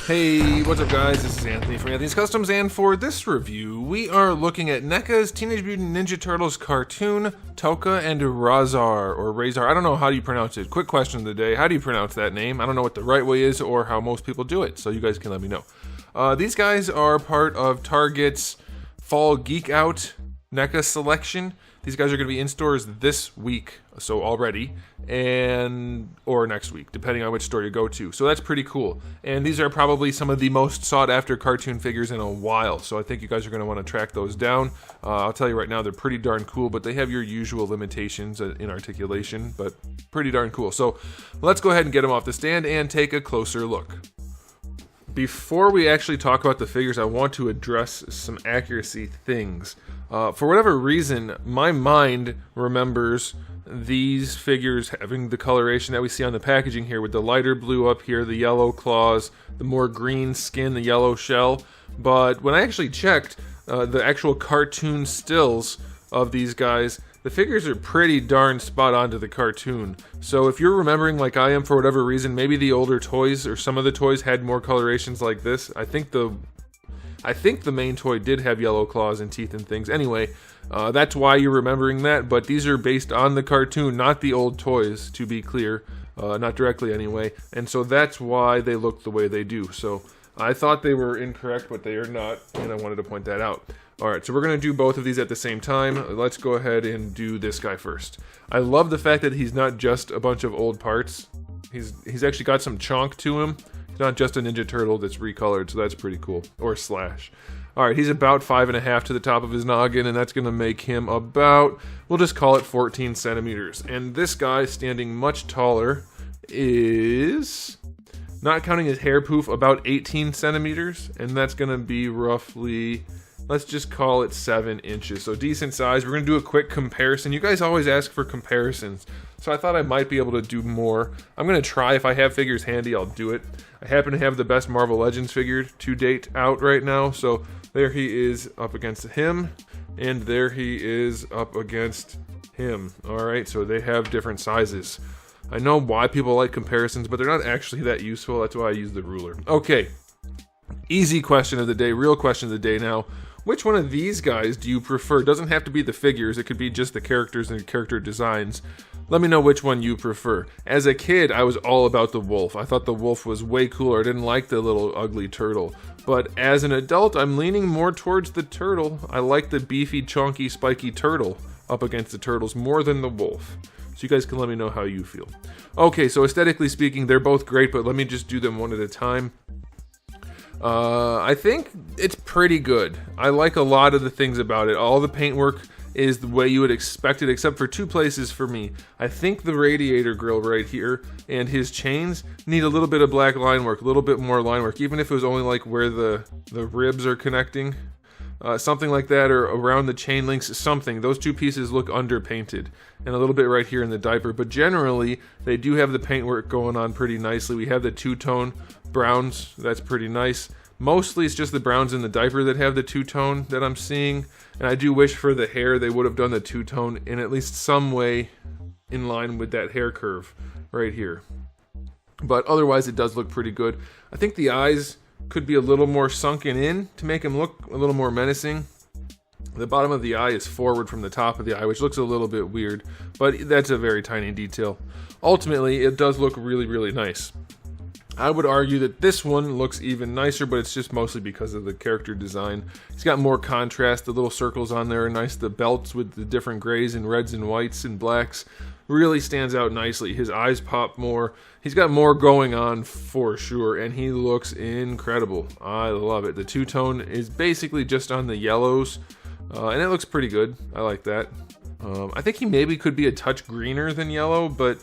Hey, what's up guys? This is Anthony from Anthony's Customs, and for this review, we are looking at NECA's Teenage Mutant Ninja Turtles cartoon, TOKKA and RAHZAR, or RAHZAR. I don't know how do you pronounce it. Quick question of the day, how do you pronounce that name? I don't know what the right way is or how most people do it, so you guys can let me know. These guys are part of Target's Fall Geek Out NECA selection. These guys are going to be in stores this week, so already, or next week, depending on which store you go to. So that's pretty cool. And these are probably some of the most sought after cartoon figures in a while. So I think you guys are going to want to track those down. I'll tell you right now, they're pretty darn cool, but they have your usual limitations in articulation, but pretty darn cool. So let's go ahead and get them off the stand and take a closer look. Before we actually talk about the figures, I want to address some accuracy things. For whatever reason, my mind remembers these figures having the coloration that we see on the packaging here, with the lighter blue up here, the yellow claws, the more green skin, the yellow shell. But when I actually checked the actual cartoon stills of these guys, the figures are pretty darn spot on to the cartoon. So if you're remembering like I am for whatever reason, maybe the older toys or some of the toys had more colorations like this. I think the main toy did have yellow claws and teeth and things. Anyway, that's why you're remembering that, but these are based on the cartoon, not the old toys, to be clear. Not directly anyway. And so that's why they look the way they do. So I thought they were incorrect, but they are not, and I wanted to point that out. Alright, so we're going to do both of these at the same time. Let's go ahead and do this guy first. I love the fact that he's not just a bunch of old parts. He's actually got some chonk to him. He's not just a Ninja Turtle that's recolored, so that's pretty cool. Or Slash. Alright, he's about 5.5 to the top of his noggin, and that's going to make him about, we'll just call it 14 centimeters. And this guy, standing much taller, is, not counting his hair poof, about 18 centimeters. And that's going to be roughly, let's just call it 7 inches. So decent size. We're going to do a quick comparison. You guys always ask for comparisons, so I thought I might be able to do more. I'm going to try. If I have figures handy, I'll do it. I happen to have the best Marvel Legends figure to date out right now. So there he is up against him, and there he is up against him. Alright, so they have different sizes. I know why people like comparisons, but they're not actually that useful. That's why I use the ruler. Okay, easy question of the day, real question of the day now. Which one of these guys do you prefer? It doesn't have to be the figures, it could be just the characters and character designs. Let me know which one you prefer. As a kid, I was all about the wolf. I thought the wolf was way cooler. I didn't like the little ugly turtle. But as an adult, I'm leaning more towards the turtle. I like the beefy, chunky, spiky turtle up against the turtles more than the wolf. So you guys can let me know how you feel. Okay, so aesthetically speaking, they're both great, but let me just do them one at a time. I think it's pretty good. I like a lot of the things about it. All the paintwork is the way you would expect it, except for two places for me. I think the radiator grill right here and his chains need a little bit of black line work, a little bit more line work, even if it was only like where the ribs are connecting. Something like that, or around the chain links, something. Those two pieces look underpainted, and a little bit right here in the diaper, but generally they do have the paintwork going on pretty nicely. We have the two-tone browns, that's pretty nice. Mostly it's just the browns in the diaper that have the two-tone that I'm seeing, and I do wish for the hair they would have done the two-tone in at least some way in line with that hair curve right here. But otherwise it does look pretty good. I think the eyes could be a little more sunken in to make him look a little more menacing. The bottom of the eye is forward from the top of the eye, which looks a little bit weird, but that's a very tiny detail. Ultimately, it does look really, really nice. I would argue that this one looks even nicer, but it's just mostly because of the character design. He's got more contrast. The little circles on there are nice. The belts with the different grays and reds and whites and blacks really stands out nicely. His eyes pop more. He's got more going on for sure, and he looks incredible. I love it. The two-tone is basically just on the yellows, and it looks pretty good. I like that. I think he maybe could be a touch greener than yellow, but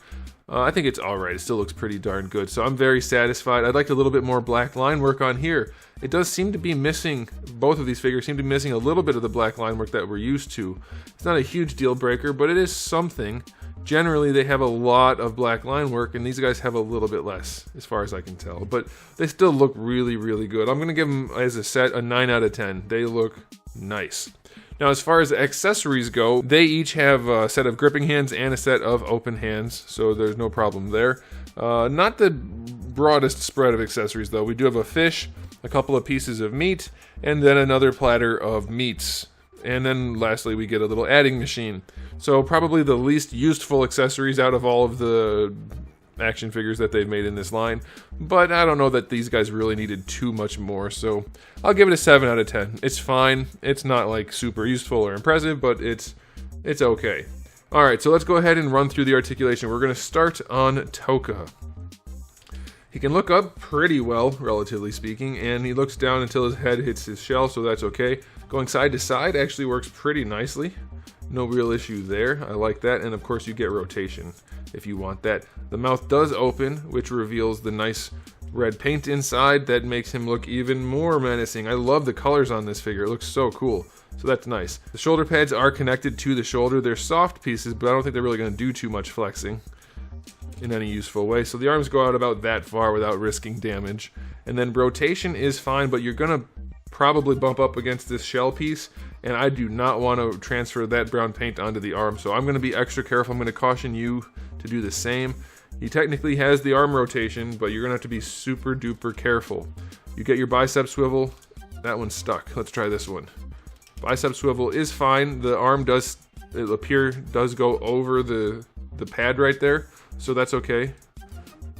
I think it's alright. It still looks pretty darn good, so I'm very satisfied. I'd like a little bit more black line work on here. It does seem to be missing, both of these figures seem to be missing a little bit of the black line work that we're used to. It's not a huge deal breaker, but it is something. Generally, they have a lot of black line work, and these guys have a little bit less, as far as I can tell. But they still look really, really good. I'm going to give them, as a set, a 9 out of 10. They look nice. Now, as far as accessories go, they each have a set of gripping hands and a set of open hands, so there's no problem there. Not the broadest spread of accessories, though. We do have a fish, a couple of pieces of meat, and then another platter of meats. And then lastly, we get a little adding machine. So probably the least useful accessories out of all of the action figures that they've made in this line. But I don't know that these guys really needed too much more, so I'll give it a 7 out of 10. It's fine. It's not like super useful or impressive, but it's okay. Alright, so let's go ahead and run through the articulation. We're going to start on TOKKA. He can look up pretty well, relatively speaking, and he looks down until his head hits his shell, so that's okay. Going side to side actually works pretty nicely. No real issue there. I like that, and of course you get rotation if you want that. The mouth does open, which reveals the nice red paint inside that makes him look even more menacing. I love the colors on this figure. It looks so cool. So that's nice. The shoulder pads are connected to the shoulder. They're soft pieces, but I don't think they're really going to do too much flexing in any useful way. So the arms go out about that far without risking damage. And then rotation is fine, but you're going to probably bump up against this shell piece, and I do not want to transfer that brown paint onto the arm, so I'm going to be extra careful. I'm going to caution you to do the same. He technically has the arm rotation, but you're going to have to be super duper careful. You get your bicep swivel. That one's stuck. Let's try this one. Bicep swivel is fine. The arm does go over the pad right there, so that's okay.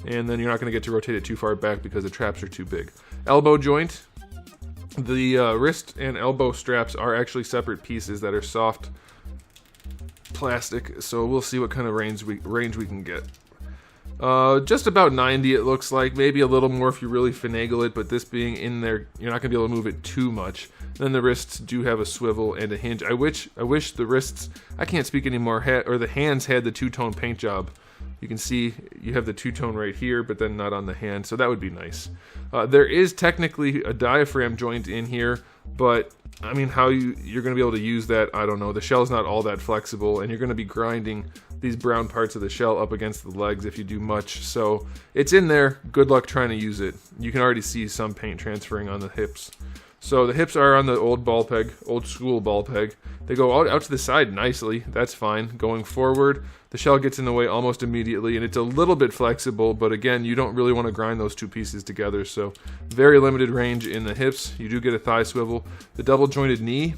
And then you're not going to get to rotate it too far back because the traps are too big. Elbow joint. The wrist and elbow straps are actually separate pieces that are soft plastic, so we'll see what kind of range we can get. Just about 90 it looks like, maybe a little more if you really finagle it, but this being in there, you're not going to be able to move it too much. Then the wrists do have a swivel and a hinge. I wish the wrists, I can't speak anymore, or the hands had the two-tone paint job. You can see you have the two-tone right here, but then not on the hand, so that would be nice. There is technically a diaphragm joint in here, but I mean, how you're going to be able to use that, I don't know. The shell's not all that flexible, and you're going to be grinding these brown parts of the shell up against the legs if you do much. So it's in there. Good luck trying to use it. You can already see some paint transferring on the hips. So the hips are on the old ball peg, old school ball peg. They go out to the side nicely. That's fine. Going forward, the shell gets in the way almost immediately, and it's a little bit flexible, but again, you don't really want to grind those two pieces together, so very limited range in the hips. You do get a thigh swivel. The double jointed knee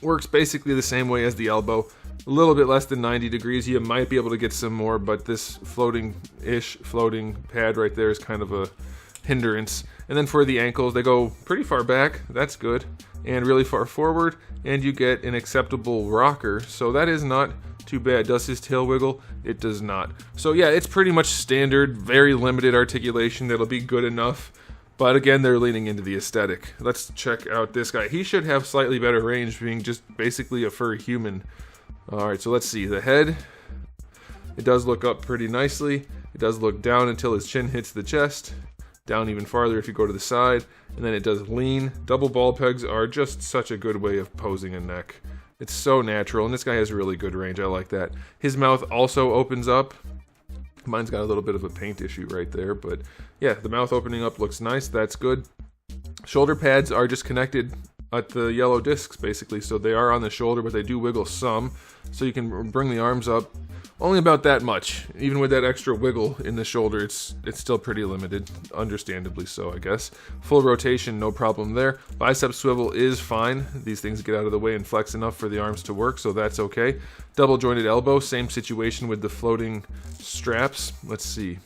works basically the same way as the elbow. A little bit less than 90 degrees. You might be able to get some more, but this floating pad right there is kind of a hindrance. And then for the ankles, they go pretty far back. That's good. And really far forward, and you get an acceptable rocker, so that is not too bad. Does his tail wiggle? It does not. So yeah, it's pretty much standard, very limited articulation that'll be good enough, but again, they're leaning into the aesthetic. Let's check out this guy. He should have slightly better range, being just basically a furry human. Alright, so let's see. The head, it does look up pretty nicely. It does look down until his chin hits the chest. Down even farther if you go to the side, and then it does lean. Double ball pegs are just such a good way of posing a neck. It's so natural, and this guy has really good range. I like that. His mouth also opens up. Mine's got a little bit of a paint issue right there, but yeah, the mouth opening up looks nice. That's good. Shoulder pads are just connected at the yellow discs, basically, so they are on the shoulder, but they do wiggle some, so you can bring the arms up only about that much. Even with that extra wiggle in the shoulder, it's still pretty limited, understandably so, I guess. Full rotation, no problem there. Bicep swivel is fine. These things get out of the way and flex enough for the arms to work, so that's okay. Double jointed elbow, same situation with the floating straps. Let's see.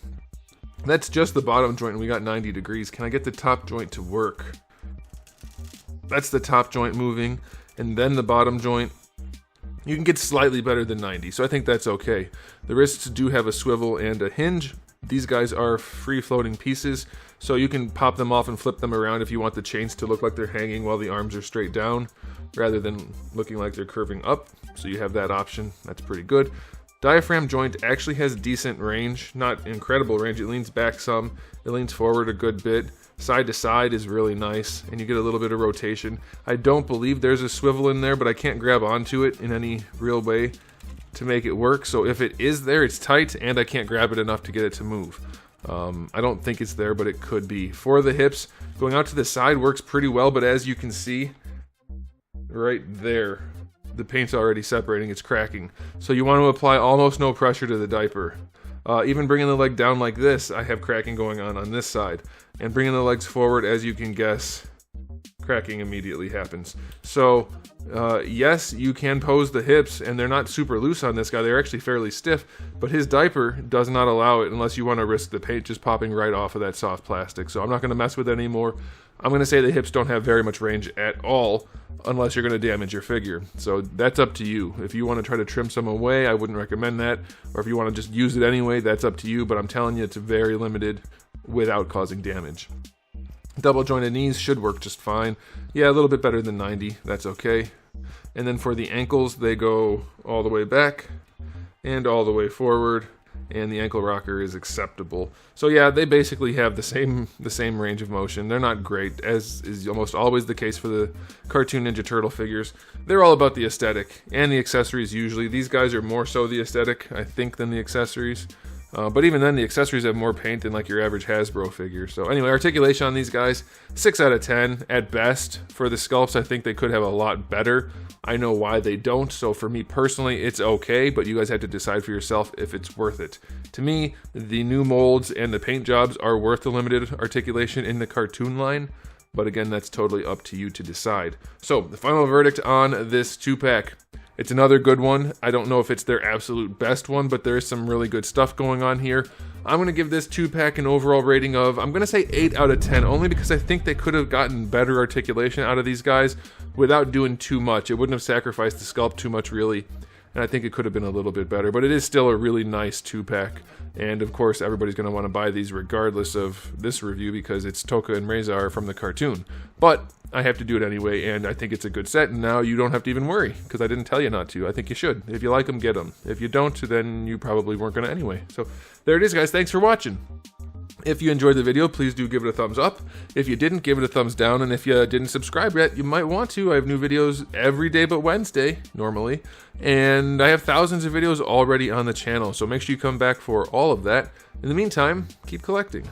That's just the bottom joint, and we got 90 degrees. Can I get the top joint to work? That's the top joint moving, and then the bottom joint. You can get slightly better than 90, so I think that's okay. The wrists do have a swivel and a hinge. These guys are free floating pieces, so you can pop them off and flip them around if you want the chains to look like they're hanging while the arms are straight down, rather than looking like they're curving up. So you have that option. That's pretty good. Diaphragm joint actually has decent range, not incredible range. It leans back some, it leans forward a good bit. Side to side is really nice, and you get a little bit of rotation. I don't believe there's a swivel in there, but I can't grab onto it in any real way to make it work. So if it is there, it's tight, and I can't grab it enough to get it to move. I don't think it's there, but it could be. For the hips, going out to the side works pretty well, but as you can see, right there, the paint's already separating, it's cracking. So you want to apply almost no pressure to the diaper. Even bringing the leg down like this, I have cracking going on this side. And bringing the legs forward, as you can guess, cracking immediately happens. So, yes, you can pose the hips, and they're not super loose on this guy. They're actually fairly stiff, but his diaper does not allow it unless you want to risk the paint just popping right off of that soft plastic. So I'm not going to mess with it anymore. I'm going to say the hips don't have very much range at all unless you're going to damage your figure. So that's up to you. If you want to try to trim some away, I wouldn't recommend that. Or if you want to just use it anyway, that's up to you. But I'm telling you, it's very limited without causing damage. Double jointed knees should work just fine. Yeah, a little bit better than 90. That's okay. And then for the ankles, they go all the way back and all the way forward, and the ankle rocker is acceptable. So yeah, they basically have the same range of motion. They're not great, as is almost always the case for the cartoon Ninja Turtle figures. They're all about the aesthetic and the accessories usually. These guys are more so the aesthetic, I think, than the accessories. But even then, the accessories have more paint than like your average Hasbro figure. So anyway, articulation on these guys, 6 out of 10 at best. For the sculpts, I think they could have a lot better. I know why they don't, so for me personally, it's okay, but you guys have to decide for yourself if it's worth it. To me, the new molds and the paint jobs are worth the limited articulation in the cartoon line, but again, that's totally up to you to decide. So, the final verdict on this 2-pack. It's another good one. I don't know if it's their absolute best one, but there is some really good stuff going on here. I'm going to give this 2-pack an overall rating of, I'm going to say 8 out of 10, only because I think they could have gotten better articulation out of these guys without doing too much. It wouldn't have sacrificed the sculpt too much, really, and I think it could have been a little bit better, but it is still a really nice 2-pack, and of course everybody's going to want to buy these regardless of this review because it's TOKKA and RAHZAR from the cartoon. But I have to do it anyway, and I think it's a good set, and now you don't have to even worry, because I didn't tell you not to. I think you should. If you like them, get them. If you don't, then you probably weren't going to anyway. So there it is, guys. Thanks for watching. If you enjoyed the video, please do give it a thumbs up. If you didn't, give it a thumbs down, and if you didn't subscribe yet, you might want to. I have new videos every day but Wednesday, normally, and I have thousands of videos already on the channel, so make sure you come back for all of that. In the meantime, keep collecting.